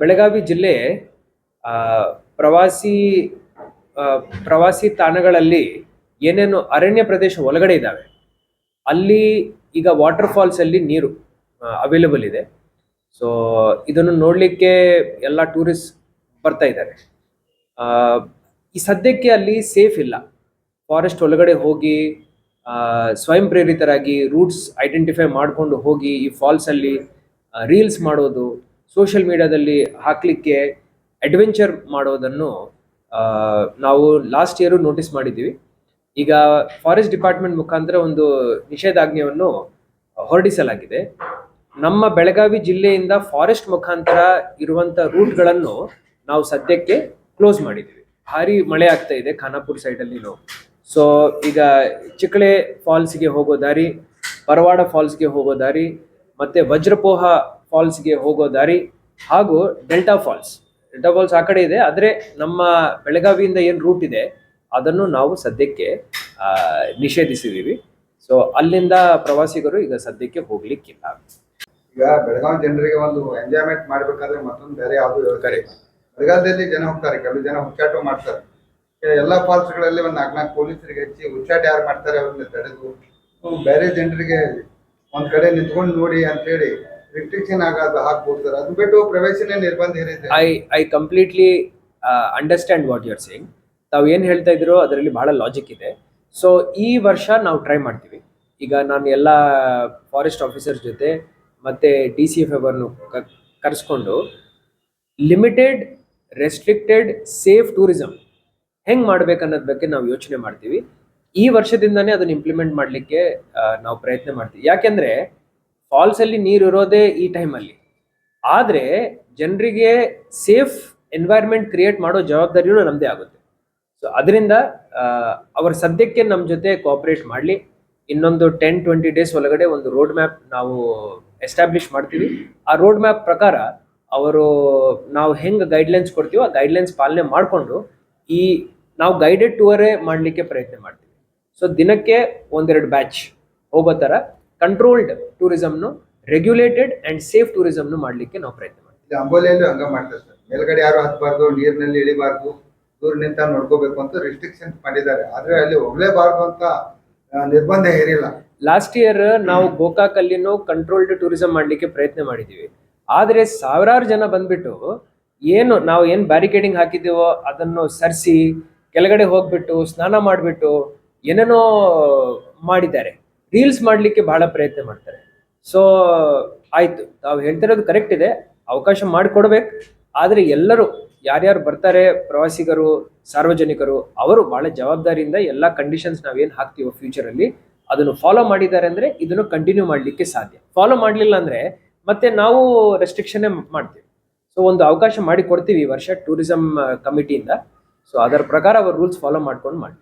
ಬೆಳಗಾವಿ ಜಿಲ್ಲೆ ಆ, ಪ್ರವಾಸಿ ಆ, ಪ್ರವಾಸಿ ತಾಣಗಳಲ್ಲಿ ಏನೇನು ಅರಣ್ಯ ಪ್ರದೇಶ ಒಳಗಡೆ ಇದ್ದಾವೆ ಅಲ್ಲಿ ಈಗ ವಾಟರ್ ಫಾಲ್ಸ್ ಅಲ್ಲಿ ನೀರು ಅವೈಲೇಬಲ್ ಇದೆ. ಸೊ ಇದನ್ನು ನೋಡಲಿಕ್ಕೆ ಎಲ್ಲ ಟೂರಿಸ್ಟ್ ಬರ್ತಾ ಇದ್ದಾರೆ. ಆ, ಈ ಸದ್ಯಕ್ಕೆ ಅಲ್ಲಿ ಸೇಫ್ ಇಲ್ಲ. ಫಾರೆಸ್ಟ್ ಒಳಗಡೆ ಹೋಗಿ ಸ್ವಯಂ ಪ್ರೇರಿತರಾಗಿ ರೂಟ್ಸ್ ಐಡೆಂಟಿಫೈ ಮಾಡಿಕೊಂಡು ಹೋಗಿ ಈ ಫಾಲ್ಸ್ ಅಲ್ಲಿ ರೀಲ್ಸ್ ಮಾಡೋದು, ಸೋಷಿಯಲ್ ಮೀಡಿಯಾದಲ್ಲಿ ಹಾಕ್ಲಿಕ್ಕೆ ಅಡ್ವೆಂಚರ್ ಮಾಡೋದನ್ನು ನಾವು ಲಾಸ್ಟ್ ಇಯರ್ ನೋಟಿಸ್ ಮಾಡಿದ್ದೀವಿ. ಈಗ ಫಾರೆಸ್ಟ್ ಡಿಪಾರ್ಟ್ಮೆಂಟ್ ಮುಖಾಂತರ ಒಂದು ನಿಷೇಧಾಜ್ಞೆಯನ್ನು ಹೊರಡಿಸಲಾಗಿದೆ. ನಮ್ಮ ಬೆಳಗಾವಿ ಜಿಲ್ಲೆಯಿಂದ ಫಾರೆಸ್ಟ್ ಮುಖಾಂತರ ಇರುವಂತ ರೂಟ್ಗಳನ್ನು ನಾವು ಸದ್ಯಕ್ಕೆ ಕ್ಲೋಸ್ ಮಾಡಿದ್ದೀವಿ. ಭಾರಿ ಮಳೆ ಆಗ್ತಾ ಇದೆ ಖಾನಾಪುರ ಸೈಡಲ್ಲಿ. ಸೊ ಈಗ ಚಿಕ್ಕಳೆ ಫಾಲ್ಸ್ಗೆ ಹೋಗೋ ದಾರಿ, ಪರವಾಡ ಫಾಲ್ಸ್ಗೆ ಹೋಗೋ ದಾರಿ, ಮತ್ತೆ ವಜ್ರಪೋಹ ಫಾಲ್ಸ್ಗೆ ಹೋಗೋ ದಾರಿ ಹಾಗೂ ಡೆಲ್ಟಾ ಫಾಲ್ಸ್ ಆ ಕಡೆ ಇದೆ. ಆದರೆ ನಮ್ಮ ಬೆಳಗಾವಿಯಿಂದ ಏನು ರೂಟ್ ಇದೆ ಅದನ್ನು ನಾವು ಸದ್ಯಕ್ಕೆ ನಿಷೇಧಿಸಿದ್ದೀವಿ. ಸೊ ಅಲ್ಲಿಂದ ಪ್ರವಾಸಿಗರು ಈಗ ಸದ್ಯಕ್ಕೆ ಹೋಗ್ಲಿಕ್ಕಿಲ್ಲ. ಈಗ ಬೆಳಗಾವಿ ಜನರಿಗೆ ಒಂದು ಎಂಜಾಯ್ಮೆಂಟ್ ಮಾಡ್ಬೇಕಾದ್ರೆ ಮತ್ತೊಂದು ಬೇರೆ ಯಾವ್ದು ವ್ಯವಸ್ಥೆ ಇಲ್ಲ. ಬೆಳಗಾವಿಯಲ್ಲಿ ಜನ ಹೋಗ್ತಾರೆ, ಕೆಲವು ಜನ ಹುಚ್ಚಾಟ ಮಾಡ್ತಾರೆ. ಎಲ್ಲಾ ಫಾಲ್ಸ್ಗಳಲ್ಲಿ ಒಂದು 4 ಪೊಲೀಸರಿಗೆ ಹಚ್ಚಿ ಹುಚ್ಚಾಟ ಯಾರು ಮಾಡ್ತಾರೆ ಅವ್ರನ್ನ ತಡೆದು ಬೇರೆ ಜನರಿಗೆ ಒಂದ್ ಕಡೆ ನಿಂತ್ಕೊಂಡು ನೋಡಿ ಅಂತ ಹೇಳಿ ರಿಸ್ಟ್ರಿಕ್ಷನ್ ಆಗೋದು ಹಾಕ್ಬಿಡ್ತಾರೆ. ಅದನ್ನ ಬಿಟ್ಟು ಪ್ರವೇಶನೇ ನಿರ್ಬಂಧ ಇರುತ್ತೆ. I completely understand what you are saying. ತಾವು ಏನು ಹೇಳ್ತಾ ಇದ್ರು ಅದರಲ್ಲಿ ಬಹಳ ಲಾಜಿಕ್ ಇದೆ. ಸೊ ಈ ವರ್ಷ ನಾವು ಟ್ರೈ ಮಾಡ್ತೀವಿ. ಈಗ ನಾನು ಎಲ್ಲ ಫಾರೆಸ್ಟ್ ಆಫೀಸರ್ಸ್ ಜೊತೆ ಮತ್ತೆ DCF ಅವರನ್ನು ಕರೆಸ್ಕೊಂಡು ಲಿಮಿಟೆಡ್, ರೆಸ್ಟ್ರಿಕ್ಟೆಡ್, ಸೇಫ್ ಟೂರಿಸಂ ಹೆಂಗ್ ಮಾಡ್ಬೇಕನ್ನೋದ್ ಬಗ್ಗೆ ನಾವು ಯೋಚನೆ ಮಾಡ್ತೀವಿ. ಈ ವರ್ಷದಿಂದಾನೇ ಅದನ್ನ ಇಂಪ್ಲಿಮೆಂಟ್ ಮಾಡಲಿಕ್ಕೆ ನಾವು ಪ್ರಯತ್ನ ಮಾಡ್ತೀವಿ. ಯಾಕೆಂದ್ರೆ ಫಾಲ್ಸ್ ಅಲ್ಲಿ ನೀರು ಇರೋದೇ ಈ ಟೈಮಲ್ಲಿ. ಆದ್ರೆ ಜನರಿಗೆ ಸೇಫ್ ಎನ್ವೈರ್ಮೆಂಟ್ ಕ್ರಿಯೇಟ್ ಮಾಡೋ ಜವಾಬ್ದಾರಿನೂ ನಮ್ಮದೇ ಆಗುತ್ತೆ. ಸೊ ಅದರಿಂದ ಅವರ ಸದ್ಯಕ್ಕೆ ನಮ್ಮ ಜೊತೆ ಕೋಆಪರೇಟ್ ಮಾಡಲಿ. ಇನ್ನೊಂದು 10-20 ಡೇಸ್ ಒಳಗಡೆ ಒಂದು ರೋಡ್ ಮ್ಯಾಪ್ ನಾವು ಎಸ್ಟಾಬ್ಲಿಷ್ ಮಾಡ್ತೀವಿ. ಆ ರೋಡ್ ಮ್ಯಾಪ್ ಪ್ರಕಾರ ಅವರು ನಾವು ಹೆಂಗೆ ಗೈಡ್ಲೈನ್ಸ್ ಕೊಡ್ತೀವೋ ಆ ಗೈಡ್ಲೈನ್ಸ್ ಪಾಲನೆ ಮಾಡಿಕೊಂಡು ಈ ನಾವು ಗೈಡೆಡ್ ಟೂರೇ ಮಾಡಲಿಕ್ಕೆ ಪ್ರಯತ್ನ ಮಾಡ್ತೀವಿ. ಸೊ ದಿನಕ್ಕೆ 1-2 ಬ್ಯಾಚ್ ಹೋಗೋ ಥರ ಕಂಟ್ರೋಲ್ಡ್ ಟೂರಿಸಮ್ನು, ರೆಗ್ಯುಲೇಟೆಡ್ ಆ್ಯಂಡ್ ಸೇಫ್ ಟೂರಿಸಮ್ನು ಮಾಡಲಿಕ್ಕೆ ನಾವು ಪ್ರಯತ್ನ ಮಾಡ್ತೀವಿ. ಅಂಬೋಲಿಯಲ್ಲೂ ಹಂಗ ಮಾಡ್ತಾರೆ ಸರ್. ಮೇಲ್ಗಡೆ ಯಾರು ಹತ್ತಬಾರ್ದು, ನೀರಿನಲ್ಲಿ ಇಳಿಬಾರ್ದು, ದೂರ ನಿಂತ ನೋಡ್ಕೋಬೇಕು ಅಂತ ರಿಸ್ಟ್ರಿಕ್ಷನ್ಸ್ ಮಾಡಿದ್ದಾರೆ. ಆದ್ರೆ ಅಲ್ಲಿ ಹೋಗ್ಲೇಬಾರ್ದು ಅಂತ ನಿರ್ಬಂಧ ಹೇರಿಲ್ಲ. ಲಾಸ್ಟ್ ಇಯರ್ ನಾವು ಗೋಕಾಕ್ ಅಲ್ಲಿನೂ ಕಂಟ್ರೋಲ್ಡ್ ಟೂರಿಸಂ ಮಾಡಲಿಕ್ಕೆ ಪ್ರಯತ್ನ ಮಾಡಿದ್ದೀವಿ. ಆದರೆ ಸಾವಿರಾರು ಜನ ಬಂದ್ಬಿಟ್ಟು ನಾವು ಏನು ಬ್ಯಾರಿಕೇಡಿಂಗ್ ಹಾಕಿದ್ದೀವೋ ಅದನ್ನು ಸರಿಸಿ ಕೆಳಗಡೆ ಹೋಗ್ಬಿಟ್ಟು ಸ್ನಾನ ಮಾಡಿಬಿಟ್ಟು ಏನೇನೋ ಮಾಡಿದ್ದಾರೆ. ರೀಲ್ಸ್ ಮಾಡಲಿಕ್ಕೆ ಬಹಳ ಪ್ರಯತ್ನ ಮಾಡ್ತಾರೆ. ಸೊ ಆಯ್ತು, ತಾವು ಹೇಳ್ತಿರೋದು ಕರೆಕ್ಟ್ ಇದೆ, ಅವಕಾಶ ಮಾಡಿಕೊಡ್ಬೇಕು. ಆದರೆ ಎಲ್ಲರೂ ಯಾರ್ಯಾರು ಬರ್ತಾರೆ, ಪ್ರವಾಸಿಗರು, ಸಾರ್ವಜನಿಕರು, ಅವರು ಬಹಳ ಜವಾಬ್ದಾರಿಯಿಂದ ಎಲ್ಲ ಕಂಡೀಷನ್ಸ್ ನಾವೇನು ಹಾಕ್ತೀವೋ ಫ್ಯೂಚರಲ್ಲಿ ಅದನ್ನು ಫಾಲೋ ಮಾಡಿದ್ದಾರೆ ಅಂದರೆ ಇದನ್ನು ಕಂಟಿನ್ಯೂ ಮಾಡಲಿಕ್ಕೆ ಸಾಧ್ಯ. ಫಾಲೋ ಮಾಡಲಿಲ್ಲ ಅಂದರೆ ಮತ್ತೆ ನಾವು ರೆಸ್ಟ್ರಿಕ್ಷನ್ನೇ ಮಾಡ್ತೀವಿ. ಸೊ ಒಂದು ಅವಕಾಶ ಮಾಡಿ ಕೊಡ್ತೀವಿ ಈ ವರ್ಷ ಟೂರಿಸಂ ಕಮಿಟಿಯಿಂದ. ಸೊ ಅದರ ಪ್ರಕಾರ ಅವರು ರೂಲ್ಸ್ ಫಾಲೋ ಮಾಡ್ಕೊಂಡು ಮಾಡಿ.